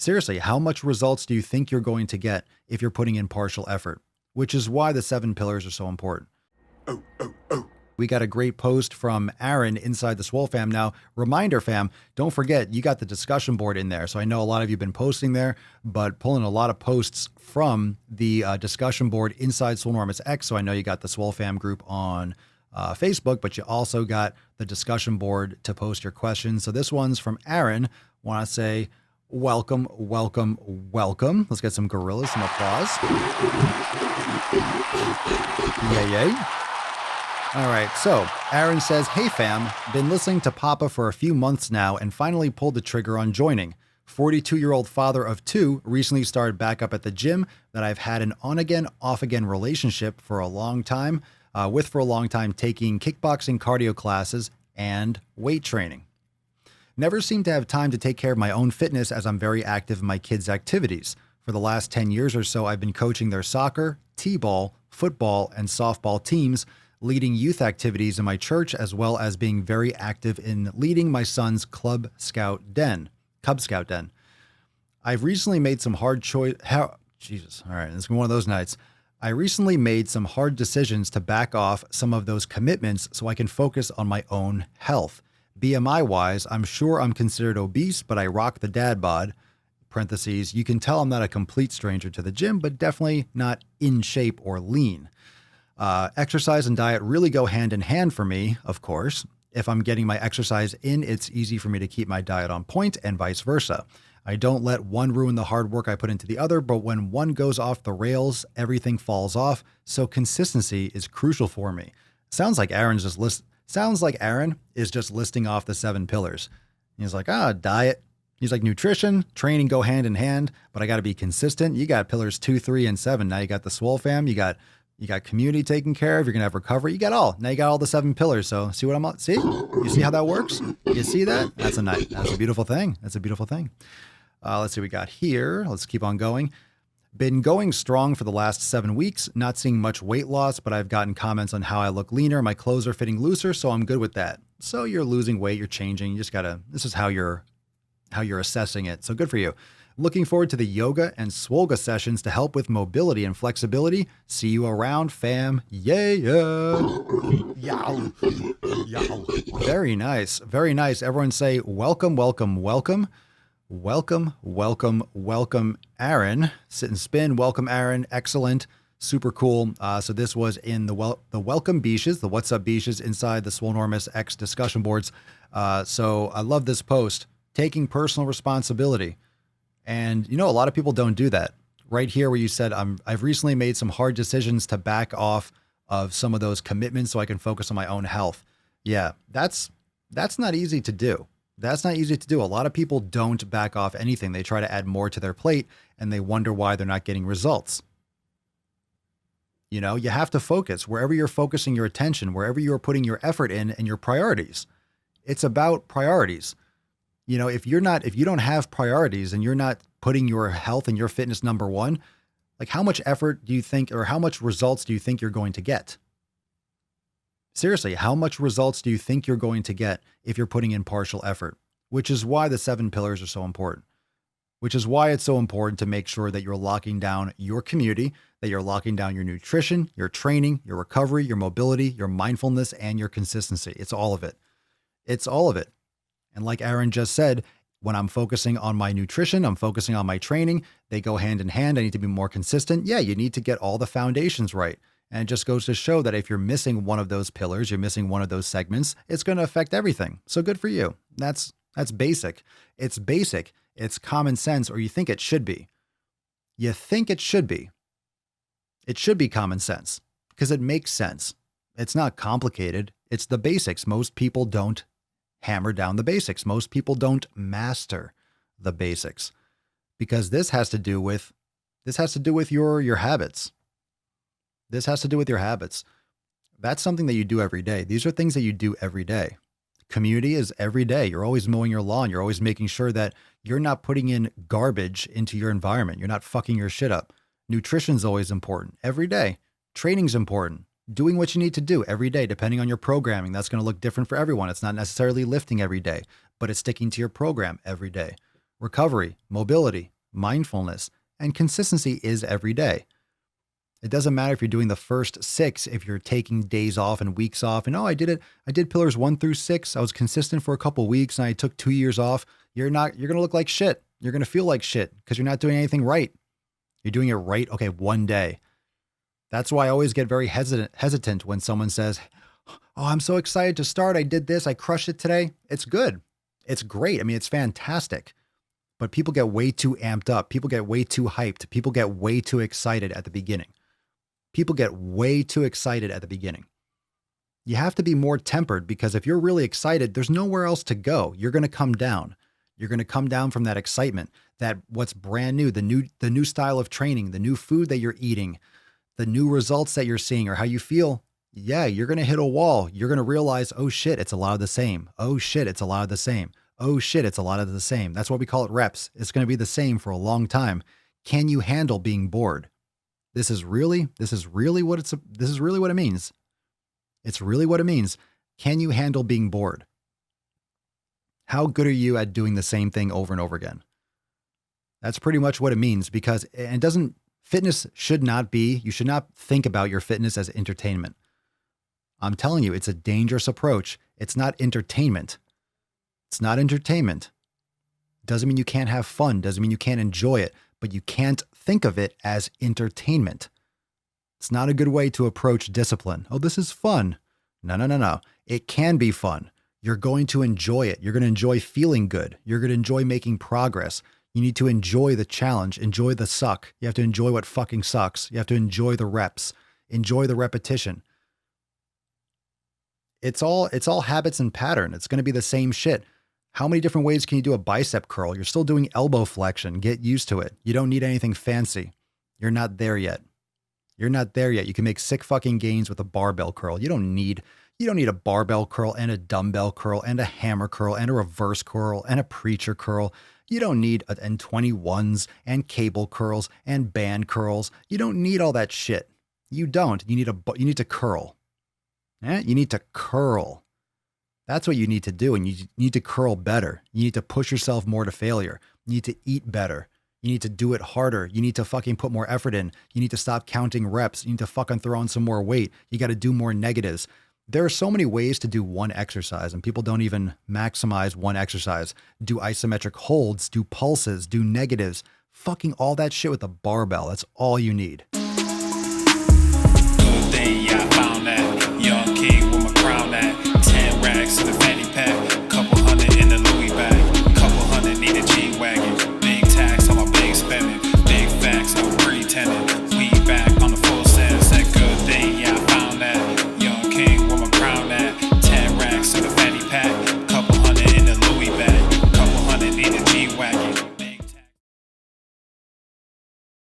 Seriously, how much results do you think you're going to get if you're putting in partial effort? Which is why the 7 pillars are so important. We got a great post from Aaron inside the SwoleFam. Now, reminder, fam, don't forget, you got the discussion board in there. So I know a lot of you have been posting there, but pulling a lot of posts from the discussion board inside SwoleNormus X. So I know you got the SwoleFam group on Facebook, but you also got the discussion board to post your questions. So this one's from Aaron. Want to say, welcome, welcome, welcome. Let's get some gorillas, some applause. Yay, yay. All right, so Aaron says, hey fam, been listening to Papa for a few months now and finally pulled the trigger on joining. 42-year-old father of 2, recently started back up at the gym that I've had an on-again, off-again relationship for a long time, taking kickboxing cardio classes and weight training. Never seem to have time to take care of my own fitness as I'm very active in my kids' activities. For the last 10 years or so, I've been coaching their soccer, t-ball, football, and softball teams, leading youth activities in my church, as well as being very active in leading my son's Cub Scout Den. I've recently made some hard choice. Jesus. All right. It's one of those nights. I recently made some hard decisions to back off some of those commitments so I can focus on my own health. BMI wise, I'm sure I'm considered obese, but I rock the dad bod. Parentheses. You can tell I'm not a complete stranger to the gym, but definitely not in shape or lean. Exercise and diet really go hand in hand for me, of course. If I'm getting my exercise in, it's easy for me to keep my diet on point and vice versa. I don't let one ruin the hard work I put into the other, but when one goes off the rails, everything falls off. So consistency is crucial for me. Sounds like Aaron is just listing off the 7 pillars. He's like, diet. He's like, nutrition, training go hand in hand, but I got to be consistent. You got pillars 2, 3, and 7. Now you got the SwoleFam. You got community taken care of. You're going to have recovery. You got all. Now you got all the 7 pillars. So see what I'm on? See? You see how that works? You see that? That's a beautiful thing. That's a beautiful thing. Let's see what we got here. Let's keep on going. Been going strong for the last 7 weeks. Not seeing much weight loss, but I've gotten comments on how I look leaner. My clothes are fitting looser, so I'm good with that. So you're losing weight. You're changing. You just got to, this is how you're assessing it. So good for you. Looking forward to the yoga and Swolga sessions to help with mobility and flexibility. See you around, fam. Yeah. Yow. Very nice. Very nice. Everyone say welcome, welcome, welcome. Welcome, welcome, welcome, Aaron. Sit and spin. Welcome, Aaron. Excellent. Super cool. So this was in the Welcome Beaches, the What's Up Beaches inside the SwoleNormus X discussion boards. So I love this post. Taking personal responsibility. And, a lot of people don't do that. Right here where you said, I've recently made some hard decisions to back off of some of those commitments so I can focus on my own health. Yeah, that's not easy to do. That's not easy to do. A lot of people don't back off anything. They try to add more to their plate and they wonder why they're not getting results. You have to focus wherever you're focusing your attention, wherever you're putting your effort in and your priorities. It's about priorities. If you don't have priorities and you're not putting your health and your fitness number one, like how much effort do you think, or how much results do you think you're going to get? Seriously, how much results do you think you're going to get if you're putting in partial effort? Which is why the 7 pillars are so important. Which is why it's so important to make sure that you're locking down your community, that you're locking down your nutrition, your training, your recovery, your mobility, your mindfulness, and your consistency. It's all of it. It's all of it. And like Aaron just said, when I'm focusing on my nutrition, I'm focusing on my training, they go hand in hand. I need to be more consistent. Yeah, you need to get all the foundations right. And it just goes to show that if you're missing one of those pillars, you're missing one of those segments, it's going to affect everything. So good for you. That's basic. It's basic. It's common sense, or you think it should be. You think it should be. It should be common sense because it makes sense. It's not complicated. It's the basics. Most people don't hammer down the basics. Most people don't master the basics because this has to do with your habits. This has to do with your habits. That's something that you do every day. These are things that you do every day. Community is every day. You're always mowing your lawn. You're always making sure that you're not putting in garbage into your environment. You're not fucking your shit up. Nutrition's always important. Every day. Training's important. Doing what you need to do every day, depending on your programming. That's going to look different for everyone. It's not necessarily lifting every day, but it's sticking to your program every day. recovery, mobility, mindfulness, and consistency is every day. It doesn't matter if you're doing the first 6, if you're taking days off and weeks off. And I did it. I did pillars 1 through 6. I was consistent for a couple of weeks and I took 2 years off. You're going to look like shit. You're going to feel like shit because you're not doing anything right. You're doing it right. Okay, one day. That's why I always get very hesitant when someone says, oh, I'm so excited to start. I did this. I crushed it today. It's good. It's great. I mean, it's fantastic. But people get way too amped up. People get way too hyped. People get way too excited at the beginning. People get way too excited at the beginning. You have to be more tempered because if you're really excited, there's nowhere else to go. You're going to come down. You're going to come down from that excitement, that what's brand new, the new style of training, the new food that you're eating, the new results that you're seeing or how you feel. Yeah, you're going to hit a wall. You're going to realize, oh shit, it's a lot of the same. Oh shit, it's a lot of the same. Oh shit, it's a lot of the same. That's why we call it reps. It's going to be the same for a long time. Can you handle being bored? This is really what it means. It's really what it means. Can you handle being bored? How good are you at doing the same thing over and over again? That's pretty much what it means because fitness should not be, you should not think about your fitness as entertainment. I'm telling you, it's a dangerous approach. It's not entertainment. It's not entertainment. Doesn't mean you can't have fun. Doesn't mean you can't enjoy it, but you can't think of it as entertainment. It's not a good way to approach discipline. Oh, this is fun. No. It can be fun. You're going to enjoy it. You're going to enjoy feeling good. You're going to enjoy making progress. You need to enjoy the challenge, enjoy the suck. You have to enjoy what fucking sucks. You have to enjoy the reps, enjoy the repetition. It's all habits and pattern. It's going to be the same shit. How many different ways can you do a bicep curl? You're still doing elbow flexion. Get used to it. You don't need anything fancy. You're not there yet. You're not there yet. You can make sick fucking gains with a barbell curl. You don't need a barbell curl and a dumbbell curl and a hammer curl and a reverse curl and a preacher curl. You don't need N21s and cable curls and band curls. You don't need all that shit. You don't. You need to curl. You need to curl. That's what you need to do. And you need to curl better. You need to push yourself more to failure. You need to eat better. You need to do it harder. You need to fucking put more effort in. You need to stop counting reps. You need to fucking throw on some more weight. You got to do more negatives. There are so many ways to do one exercise and people don't even maximize one exercise. Do isometric holds, do pulses, do negatives, fucking all that shit with a barbell. That's all you need.